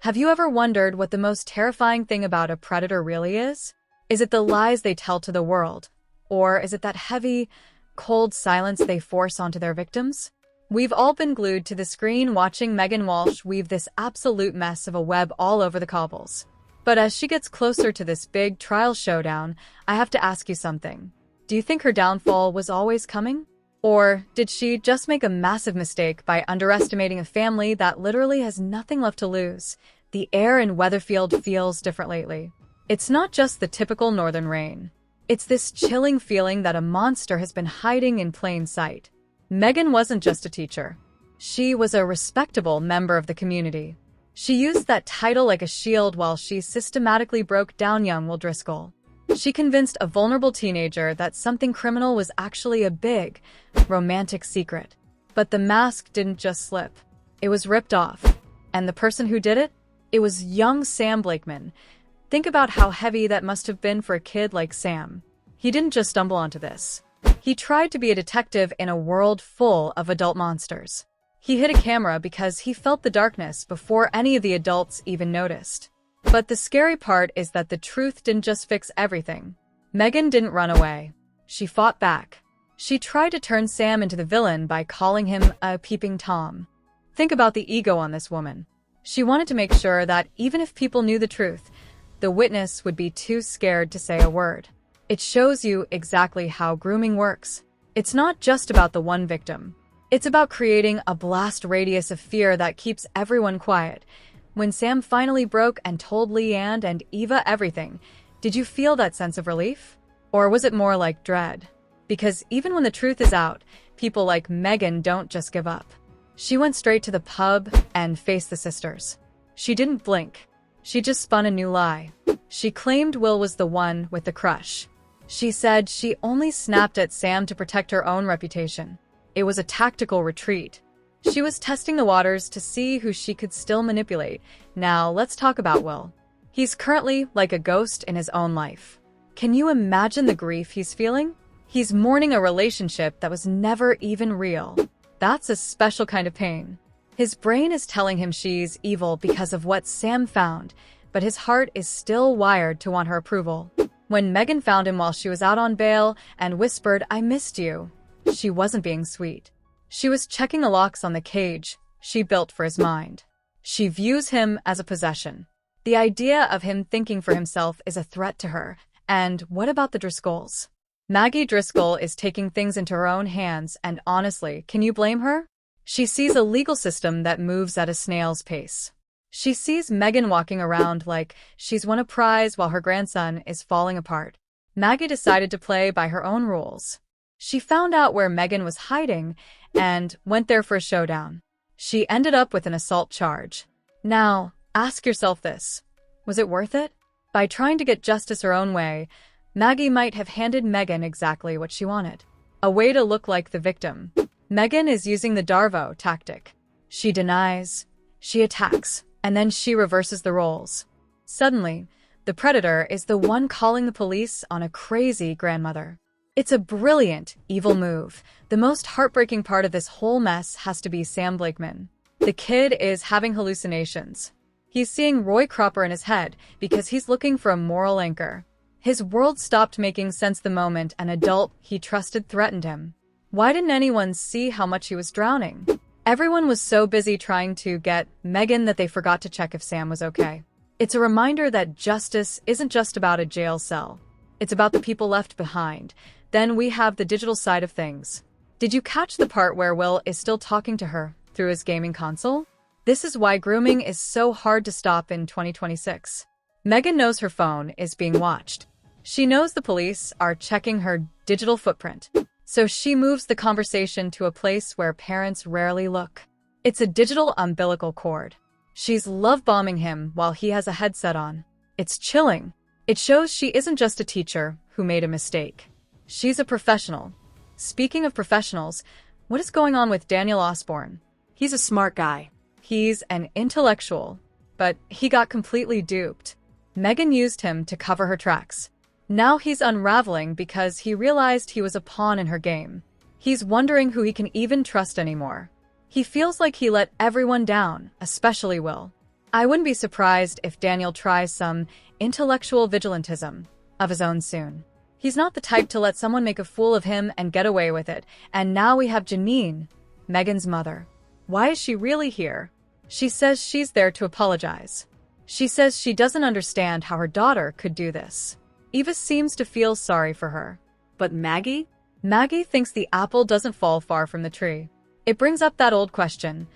Have you ever wondered what the most terrifying thing about a predator really is? Is it the lies they tell to the world? Or is it that heavy, cold silence they force onto their victims? We've all been glued to the screen watching Megan Walsh weave this absolute mess of a web all over the cobbles. But as she gets closer to this big trial showdown, I have to ask you something. Do you think her downfall was always coming? Or did she just make a massive mistake by underestimating a family that literally has nothing left to lose? The air in Weatherfield feels different lately. It's not just the typical northern rain. It's this chilling feeling that a monster has been hiding in plain sight. Megan wasn't just a teacher. She was a respectable member of the community. She used that title like a shield while she systematically broke down young Will Driscoll. She convinced a vulnerable teenager that something criminal was actually a big, romantic secret. But the mask didn't just slip. It was ripped off. And the person who did it? It was young Sam Blakeman. Think about how heavy that must have been for a kid like Sam. He didn't just stumble onto this. He tried to be a detective in a world full of adult monsters. He hid a camera because he felt the darkness before any of the adults even noticed. But the scary part is that the truth didn't just fix everything. Megan didn't run away. She fought back. She tried to turn Sam into the villain by calling him a peeping Tom. Think about the ego on this woman. She wanted to make sure that even if people knew the truth, the witness would be too scared to say a word. It shows you exactly how grooming works. It's not just about the one victim. It's about creating a blast radius of fear that keeps everyone quiet. When Sam finally broke and told Leanne and Eva everything, did you feel that sense of relief? Or was it more like dread? Because even when the truth is out, people like Megan don't just give up. She went straight to the pub and faced the sisters. She didn't blink. She just spun a new lie. She claimed Will was the one with the crush. She said she only snapped at Sam to protect her own reputation. It was a tactical retreat. She was testing the waters to see who she could still manipulate. Now, let's talk about Will. He's currently like a ghost in his own life. Can you imagine the grief he's feeling? He's mourning a relationship that was never even real. That's a special kind of pain. His brain is telling him she's evil because of what Sam found, but his heart is still wired to want her approval. When Megan found him while she was out on bail and whispered, "I missed you," she wasn't being sweet. She was checking the locks on the cage she built for his mind. She views him as a possession. The idea of him thinking for himself is a threat to her. And what about the Driscolls? Maggie Driscoll is taking things into her own hands, and honestly, can you blame her? She sees a legal system that moves at a snail's pace. She sees Megan walking around like she's won a prize while her grandson is falling apart. Maggie decided to play by her own rules. She found out where Megan was hiding and went there for a showdown. She ended up with an assault charge. Now, ask yourself this. Was it worth it? By trying to get justice her own way, Maggie might have handed Megan exactly what she wanted. A way to look like the victim. Megan is using the Darvo tactic. She denies, she attacks, and then she reverses the roles. Suddenly, the predator is the one calling the police on a crazy grandmother. It's a brilliant, evil move. The most heartbreaking part of this whole mess has to be Sam Blakeman. The kid is having hallucinations. He's seeing Roy Cropper in his head because he's looking for a moral anchor. His world stopped making sense the moment an adult he trusted threatened him. Why didn't anyone see how much he was drowning? Everyone was so busy trying to get Megan that they forgot to check if Sam was okay. It's a reminder that justice isn't just about a jail cell. It's about the people left behind. Then we have the digital side of things. Did you catch the part where Will is still talking to her through his gaming console? This is why grooming is so hard to stop in 2026. Megan knows her phone is being watched. She knows the police are checking her digital footprint. So she moves the conversation to a place where parents rarely look. It's a digital umbilical cord. She's love-bombing him while he has a headset on. It's chilling. It shows she isn't just a teacher who made a mistake. She's a professional. Speaking of professionals, what is going on with Daniel Osborne? He's a smart guy. He's an intellectual, but he got completely duped. Megan used him to cover her tracks. Now he's unraveling because he realized he was a pawn in her game. He's wondering who he can even trust anymore. He feels like he let everyone down, especially Will. I wouldn't be surprised if Daniel tries some intellectual vigilantism of his own soon. He's not the type to let someone make a fool of him and get away with it. And now we have Janine, Megan's mother. Why is she really here? She says she's there to apologize. She says she doesn't understand how her daughter could do this. Eva seems to feel sorry for her. But Maggie? Maggie thinks the apple doesn't fall far from the tree. It brings up that old question.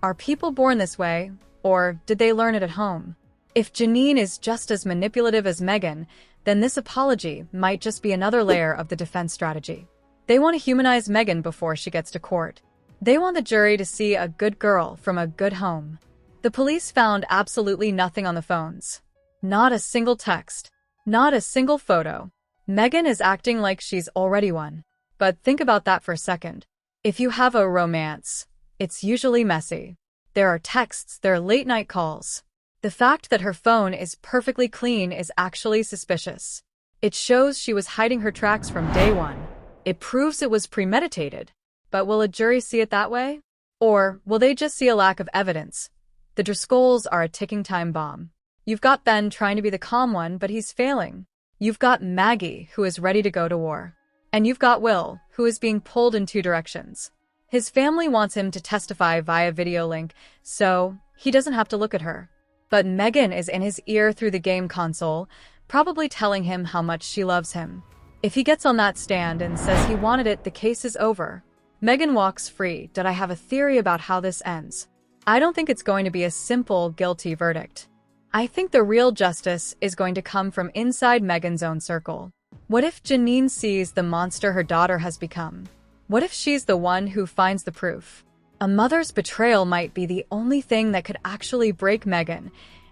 Are people born this way, or did they learn it at home? If Janine is just as manipulative as Megan, then this apology might just be another layer of the defense strategy. They want to humanize Megan before she gets to court. They want the jury to see a good girl from a good home. The police found absolutely nothing on the phones. Not a single text. Not a single photo. Megan is acting like she's already won. But think about that for a second. If you have a romance, it's usually messy. There are texts, there are late-night calls. The fact that her phone is perfectly clean is actually suspicious. It shows she was hiding her tracks from day one. It proves it was premeditated. But will a jury see it that way? Or will they just see a lack of evidence? The Driscolls are a ticking time bomb. You've got Ben trying to be the calm one, but he's failing. You've got Maggie, who is ready to go to war. And you've got Will, who is being pulled in two directions. His family wants him to testify via video link, so he doesn't have to look at her. But Megan is in his ear through the game console, probably telling him how much she loves him. If he gets on that stand and says he wanted it, the case is over. Megan walks free. Did I have a theory about how this ends? I don't think it's going to be a simple guilty verdict. I think the real justice is going to come from inside Megan's own circle. What if Janine sees the monster her daughter has become? What if she's the one who finds the proof? A mother's betrayal might be the only thing that could actually break Megan,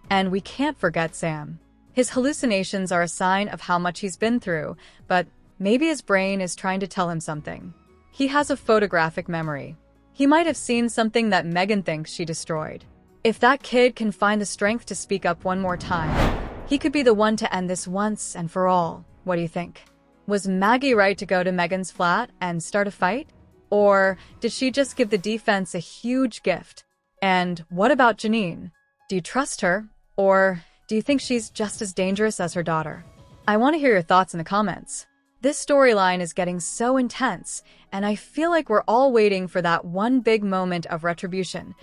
and we can't forget Sam. His hallucinations are a sign of how much he's been through, but maybe his brain is trying to tell him something. He has a photographic memory. He might have seen something that Megan thinks she destroyed. If that kid can find the strength to speak up one more time, he could be the one to end this once and for all. What do you think? Was Maggie right to go to Megan's flat and start a fight? Or did she just give the defense a huge gift? And what about Janine? Do you trust her? Or do you think she's just as dangerous as her daughter? I want to hear your thoughts in the comments. This storyline is getting so intense, and I feel like we're all waiting for that one big moment of retribution.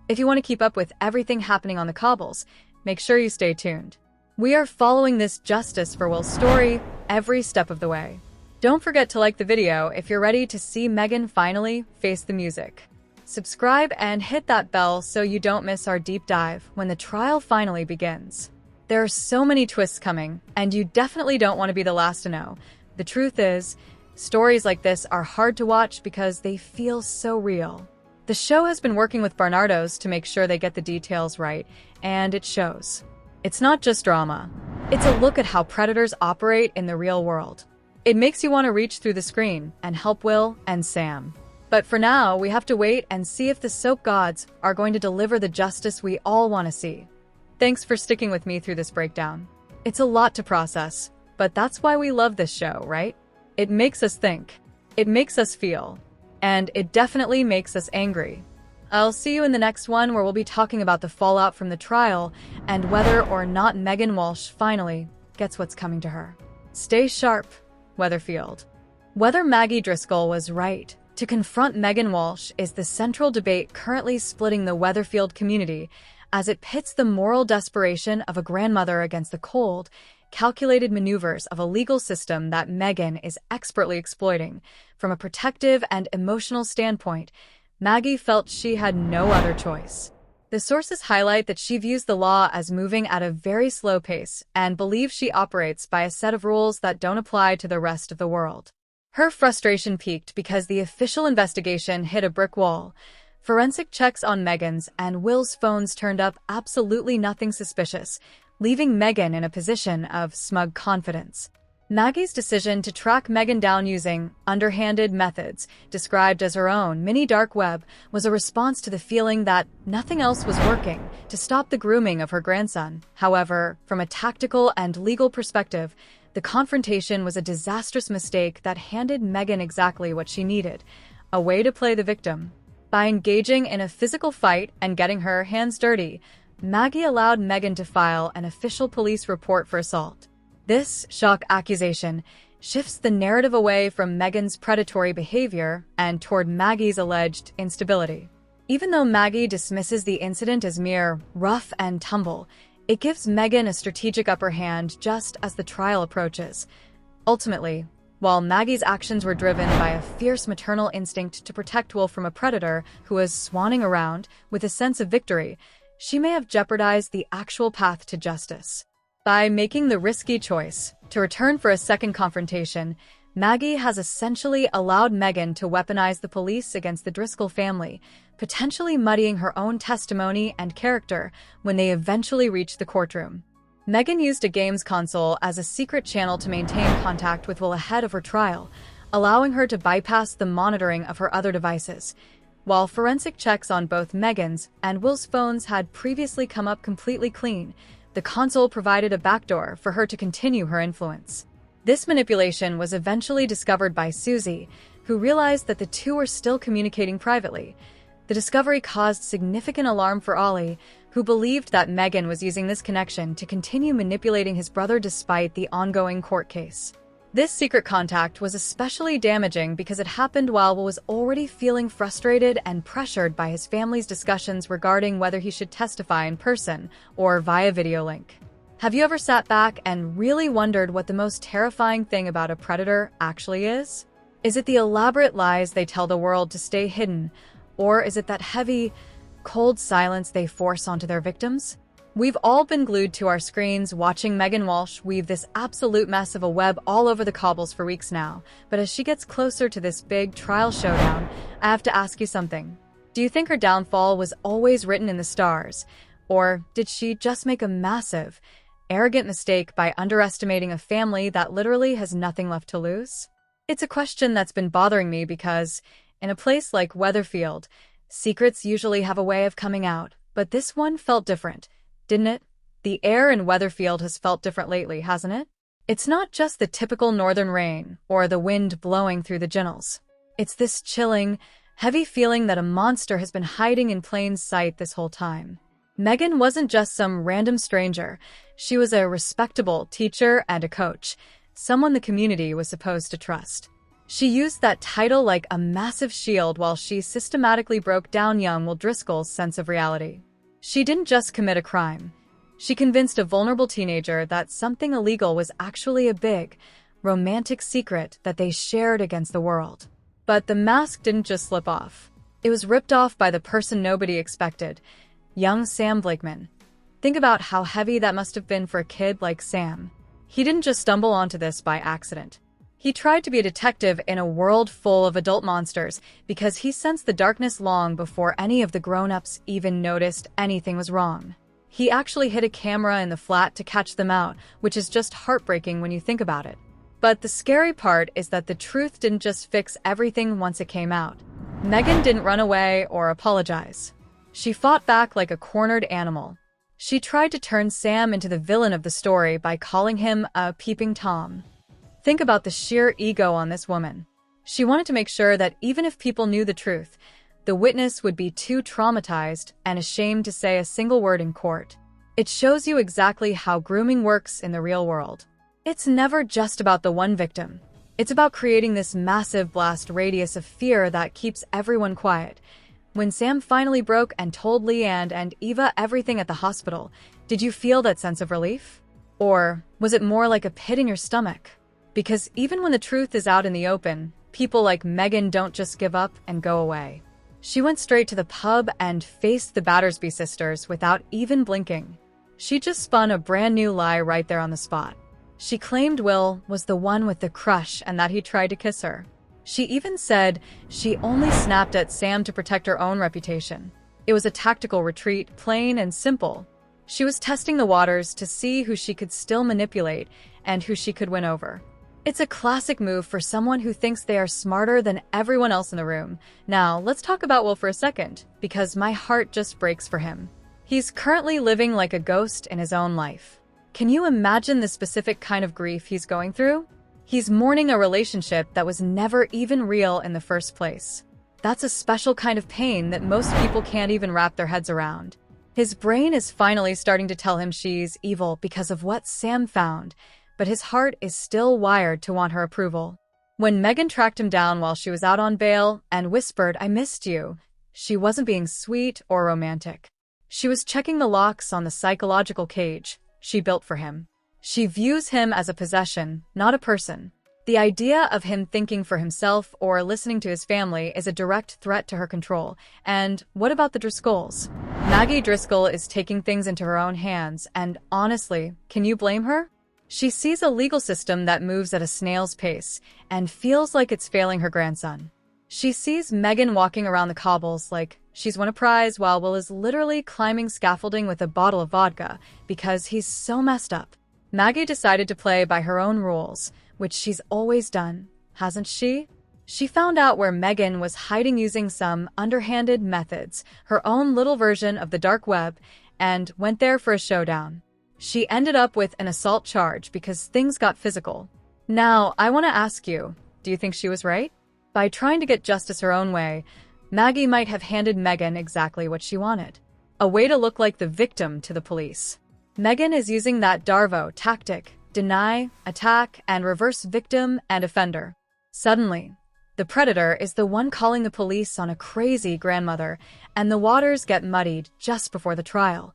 If you want to keep up with everything happening on the cobbles, make sure you stay tuned. We are following this justice for Will's story every step of the way. Don't forget to like the video if you're ready to see Megan finally face the music. Subscribe and hit that bell so you don't miss our deep dive when the trial finally begins. There are so many twists coming, and you definitely don't want to be the last to know. The truth is, stories like this are hard to watch because they feel so real. The show has been working with Barnardo's to make sure they get the details right, and it shows. It's not just drama. It's a look at how predators operate in the real world. It makes you want to reach through the screen and help Will and Sam. But for now, we have to wait and see if the soap gods are going to deliver the justice we all want to see. Thanks for sticking with me through this breakdown. It's a lot to process, but that's why we love this show, right? It makes us think. It makes us feel. And it definitely makes us angry. I'll see you in the next one where we'll be talking about the fallout from the trial and whether or not Megan Walsh finally gets what's coming to her. Stay sharp, Weatherfield. Whether Maggie Driscoll was right to confront Megan Walsh is the central debate currently splitting the Weatherfield community as it pits the moral desperation of a grandmother against the cold, calculated maneuvers of a legal system that Megan is expertly exploiting. From a protective and emotional standpoint, Maggie felt she had no other choice. The sources highlight that she views the law as moving at a very slow pace and believes she operates by a set of rules that don't apply to the rest of the world. Her frustration peaked because the official investigation hit a brick wall. Forensic checks on Megan's and Will's phones turned up absolutely nothing suspicious, leaving Megan in a position of smug confidence. Maggie's decision to track Megan down using underhanded methods, described as her own mini dark web, was a response to the feeling that nothing else was working to stop the grooming of her grandson. However, from a tactical and legal perspective, the confrontation was a disastrous mistake that handed Megan exactly what she needed: a way to play the victim. By engaging in a physical fight and getting her hands dirty, Maggie allowed Meghan to file an official police report for assault. This shock accusation shifts the narrative away from Meghan's predatory behavior and toward Maggie's alleged instability. Even though Maggie dismisses the incident as mere rough and tumble, it gives Meghan a strategic upper hand just as the trial approaches. Ultimately, while Maggie's actions were driven by a fierce maternal instinct to protect Will from a predator who was swanning around with a sense of victory, she may have jeopardized the actual path to justice. By making the risky choice to return for a second confrontation, Maggie has essentially allowed Meghan to weaponize the police against the Driscoll family, potentially muddying her own testimony and character when they eventually reach the courtroom. Meghan used a games console as a secret channel to maintain contact with Will ahead of her trial, allowing her to bypass the monitoring of her other devices. While forensic checks on both Meghan's and Will's phones had previously come up completely clean, the console provided a backdoor for her to continue her influence. This manipulation was eventually discovered by Susie, who realized that the two were still communicating privately. The discovery caused significant alarm for Ollie, who believed that Meghan was using this connection to continue manipulating his brother despite the ongoing court case. This secret contact was especially damaging because it happened while Will was already feeling frustrated and pressured by his family's discussions regarding whether he should testify in person or via video link. Have you ever sat back and really wondered what the most terrifying thing about a predator actually is? Is it the elaborate lies they tell the world to stay hidden, or is it that heavy, cold silence they force onto their victims? We've all been glued to our screens watching Megan Walsh weave this absolute mess of a web all over the cobbles for weeks now, but as she gets closer to this big trial showdown, I have to ask you something. Do you think her downfall was always written in the stars, or did she just make a massive, arrogant mistake by underestimating a family that literally has nothing left to lose? It's a question that's been bothering me because, in a place like Weatherfield, secrets usually have a way of coming out, but this one felt different, didn't it? The air in Weatherfield has felt different lately, hasn't it? It's not just the typical northern rain or the wind blowing through the ginnels. It's this chilling, heavy feeling that a monster has been hiding in plain sight this whole time. Meghan wasn't just some random stranger. She was a respectable teacher and a coach, someone the community was supposed to trust. She used that title like a massive shield while she systematically broke down young Will Driscoll's sense of reality. She didn't just commit a crime. She convinced a vulnerable teenager that something illegal was actually a big, romantic secret that they shared against the world. But the mask didn't just slip off. It was ripped off by the person nobody expected, young Sam Blakeman. Think about how heavy that must have been for a kid like Sam. He didn't just stumble onto this by accident. He tried to be a detective in a world full of adult monsters because he sensed the darkness long before any of the grown-ups even noticed anything was wrong. He actually hid a camera in the flat to catch them out, which is just heartbreaking when you think about it. But the scary part is that the truth didn't just fix everything once it came out. Meghan didn't run away or apologize. She fought back like a cornered animal. She tried to turn Sam into the villain of the story by calling him a peeping Tom. Think about the sheer ego on this woman. She wanted to make sure that even if people knew the truth, the witness would be too traumatized and ashamed to say a single word in court. It shows you exactly how grooming works in the real world. It's never just about the one victim. It's about creating this massive blast radius of fear that keeps everyone quiet. When Sam finally broke and told Leanne and Eva everything at the hospital, did you feel that sense of relief? Or was it more like a pit in your stomach? Because even when the truth is out in the open, people like Meghan don't just give up and go away. She went straight to the pub and faced the Battersby sisters without even blinking. She just spun a brand new lie right there on the spot. She claimed Will was the one with the crush and that he tried to kiss her. She even said she only snapped at Sam to protect her own reputation. It was a tactical retreat, plain and simple. She was testing the waters to see who she could still manipulate and who she could win over. It's a classic move for someone who thinks they are smarter than everyone else in the room. Now, let's talk about Will for a second, because my heart just breaks for him. He's currently living like a ghost in his own life. Can you imagine the specific kind of grief he's going through? He's mourning a relationship that was never even real in the first place. That's a special kind of pain that most people can't even wrap their heads around. His brain is finally starting to tell him she's evil because of what Sam found, but his heart is still wired to want her approval. When Megan tracked him down while she was out on bail and whispered, "I missed you," she wasn't being sweet or romantic. She was checking the locks on the psychological cage she built for him. She views him as a possession, not a person. The idea of him thinking for himself or listening to his family is a direct threat to her control. And what about the Driscolls? Maggie Driscoll is taking things into her own hands, and honestly, can you blame her? She sees a legal system that moves at a snail's pace and feels like it's failing her grandson. She sees Megan walking around the cobbles like she's won a prize while Will is literally climbing scaffolding with a bottle of vodka because he's so messed up. Maggie decided to play by her own rules, which she's always done, hasn't she? She found out where Megan was hiding using some underhanded methods, her own little version of the dark web, and went there for a showdown. She ended up with an assault charge because things got physical. Now, I want to ask you, do you think she was right? By trying to get justice her own way, Maggie might have handed Megan exactly what she wanted. A way to look like the victim to the police. Megan is using that Darvo tactic: deny, attack, and reverse victim and offender. Suddenly, the predator is the one calling the police on a crazy grandmother, and the waters get muddied just before the trial.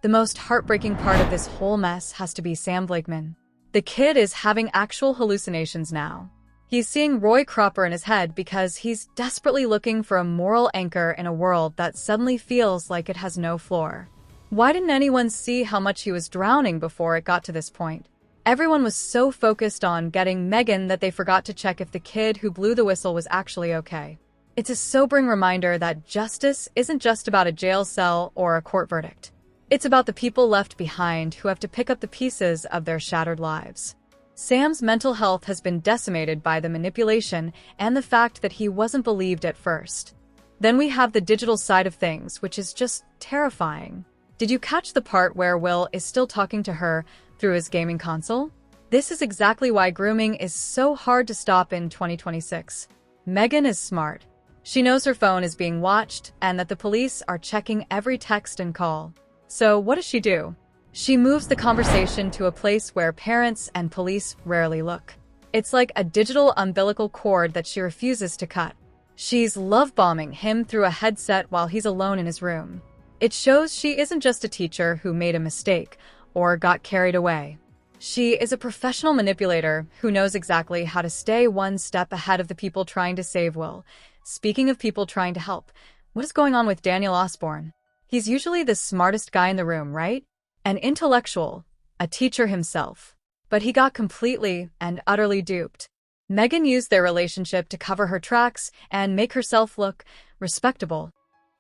The most heartbreaking part of this whole mess has to be Sam Blakeman. The kid is having actual hallucinations now. He's seeing Roy Cropper in his head because he's desperately looking for a moral anchor in a world that suddenly feels like it has no floor. Why didn't anyone see how much he was drowning before it got to this point? Everyone was so focused on getting Megan that they forgot to check if the kid who blew the whistle was actually okay. It's a sobering reminder that justice isn't just about a jail cell or a court verdict. It's about the people left behind who have to pick up the pieces of their shattered lives. Sam's mental health has been decimated by the manipulation and the fact that he wasn't believed at first. Then we have the digital side of things, which is just terrifying. Did you catch the part where Will is still talking to her through his gaming console? This is exactly why grooming is so hard to stop in 2026. Megan is smart. She knows her phone is being watched and that the police are checking every text and call. So what does she do? She moves the conversation to a place where parents and police rarely look. It's like a digital umbilical cord that she refuses to cut. She's love-bombing him through a headset while he's alone in his room. It shows she isn't just a teacher who made a mistake or got carried away. She is a professional manipulator who knows exactly how to stay one step ahead of the people trying to save Will. Speaking of people trying to help, what is going on with Daniel Osborne? He's usually the smartest guy in the room, right? An intellectual, a teacher himself. But he got completely and utterly duped. Megan used their relationship to cover her tracks and make herself look respectable.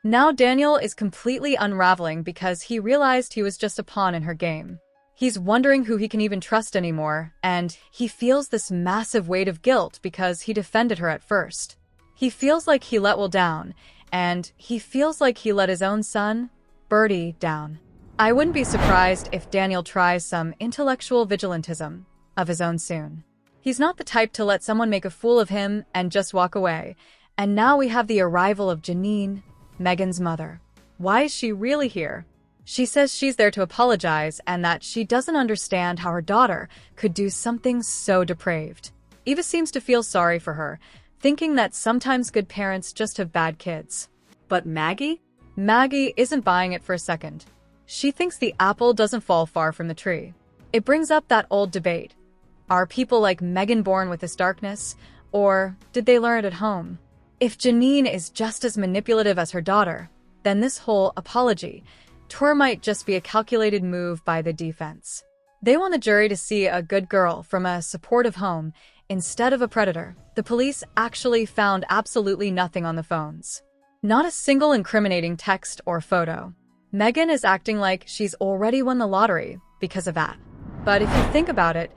Now Daniel is completely unraveling because he realized he was just a pawn in her game. He's wondering who he can even trust anymore, and he feels this massive weight of guilt because he defended her at first. He feels like he let Will down, and he feels like he let his own son, Birdie, down. I wouldn't be surprised if Daniel tries some intellectual vigilantism of his own soon. He's not the type to let someone make a fool of him and just walk away. And now we have the arrival of Janine, Megan's mother. Why is she really here? She says she's there to apologize and that she doesn't understand how her daughter could do something so depraved. Eva seems to feel sorry for her, thinking that sometimes good parents just have bad kids. But Maggie? Maggie isn't buying it for a second. She thinks the apple doesn't fall far from the tree. It brings up that old debate. Are people like Megan born with this darkness, or did they learn it at home? If Janine is just as manipulative as her daughter, then this whole apology tour might just be a calculated move by the defense. They want the jury to see a good girl from a supportive home instead of a predator. The police actually found absolutely nothing on the phones. Not a single incriminating text or photo. Megan is acting like she's already won the lottery because of that. But if you think about it,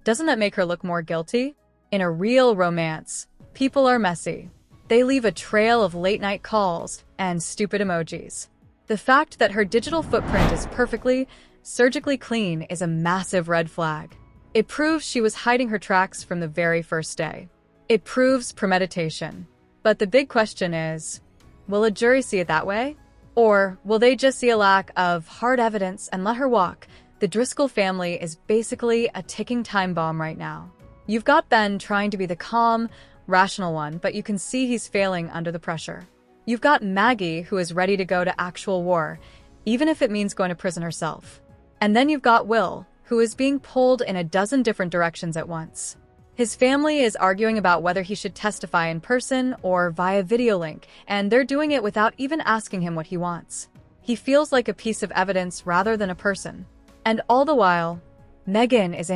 doesn't that make her look more guilty? In a real romance, people are messy. They leave a trail of late-night calls and stupid emojis. The fact that her digital footprint is perfectly, surgically clean is a massive red flag. It proves she was hiding her tracks from the very first day. It proves premeditation. But the big question is, will a jury see it that way? Or will they just see a lack of hard evidence and let her walk? The Driscoll family is basically a ticking time bomb right now. You've got Ben trying to be the calm, rational one, but you can see he's failing under the pressure. You've got Maggie, who is ready to go to actual war, even if it means going to prison herself. And then you've got Will, who is being pulled in a dozen different directions at once. His family is arguing about whether he should testify in person or via video link, and they're doing it without even asking him what he wants. He feels like a piece of evidence rather than a person. And all the while, Megan is in